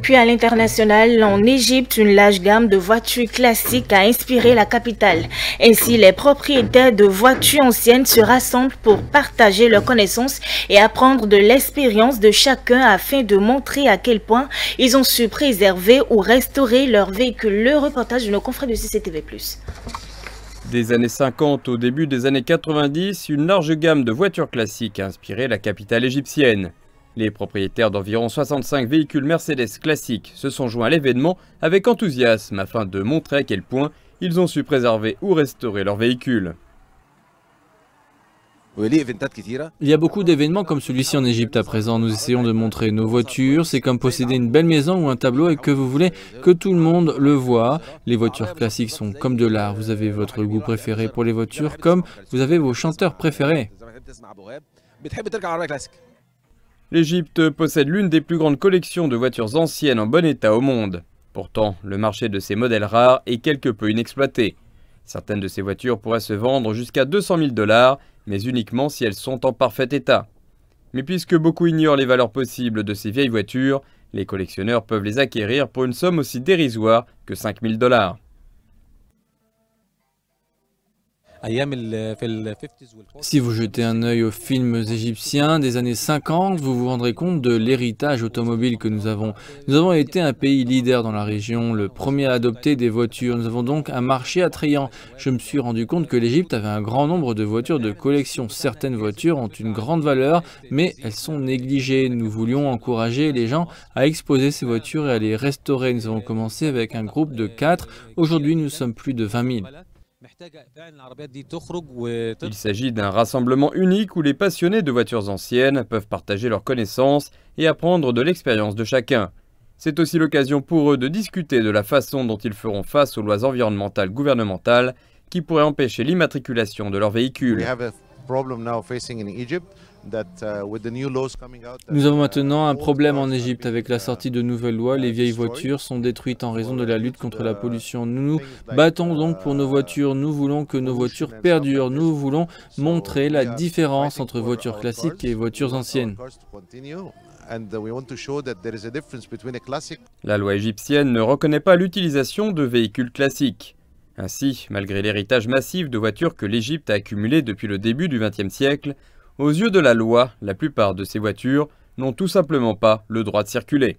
Puis à l'international, en Égypte, une large gamme de voitures classiques a inspiré la capitale. Ainsi, les propriétaires de voitures anciennes se rassemblent pour partager leurs connaissances et apprendre de l'expérience de chacun afin de montrer à quel point ils ont su préserver ou restaurer leur véhicule. Le reportage de nos confrères de CCTV+. Des années 50 au début des années 90, une large gamme de voitures classiques a inspiré la capitale égyptienne. Les propriétaires d'environ 65 véhicules Mercedes classiques se sont joints à l'événement avec enthousiasme afin de montrer à quel point ils ont su préserver ou restaurer leurs véhicules. Il y a beaucoup d'événements comme celui-ci en Égypte à présent. Nous essayons de montrer nos voitures. C'est comme posséder une belle maison ou un tableau et que vous voulez que tout le monde le voit. Les voitures classiques sont comme de l'art. Vous avez votre goût préféré pour les voitures comme vous avez vos chanteurs préférés. L'Égypte possède l'une des plus grandes collections de voitures anciennes en bon état au monde. Pourtant, le marché de ces modèles rares est quelque peu inexploité. Certaines de ces voitures pourraient se vendre jusqu'à 200 000 $, mais uniquement si elles sont en parfait état. Mais puisque beaucoup ignorent les valeurs possibles de ces vieilles voitures, les collectionneurs peuvent les acquérir pour une somme aussi dérisoire que 5 000 $. Si vous jetez un œil aux films égyptiens des années 50, vous vous rendrez compte de l'héritage automobile que nous avons. Nous avons été un pays leader dans la région, le premier à adopter des voitures. Nous avons donc un marché attrayant. Je me suis rendu compte que l'Égypte avait un grand nombre de voitures de collection. Certaines voitures ont une grande valeur, mais elles sont négligées. Nous voulions encourager les gens à exposer ces voitures et à les restaurer. Nous avons commencé avec un groupe de 4. Aujourd'hui, nous sommes plus de 20 000. Il s'agit d'un rassemblement unique où les passionnés de voitures anciennes peuvent partager leurs connaissances et apprendre de l'expérience de chacun. C'est aussi l'occasion pour eux de discuter de la façon dont ils feront face aux lois environnementales gouvernementales qui pourraient empêcher l'immatriculation de leurs véhicules. Nous avons maintenant un problème en Égypte avec la sortie de nouvelles lois. Les vieilles voitures sont détruites en raison de la lutte contre la pollution. Nous nous battons donc pour nos voitures. Nous voulons que nos voitures perdurent. Nous voulons montrer la différence entre voitures classiques et voitures anciennes. La loi égyptienne ne reconnaît pas l'utilisation de véhicules classiques. Ainsi, malgré l'héritage massif de voitures que l'Égypte a accumulé depuis le début du XXe siècle, aux yeux de la loi, la plupart de ces voitures n'ont tout simplement pas le droit de circuler.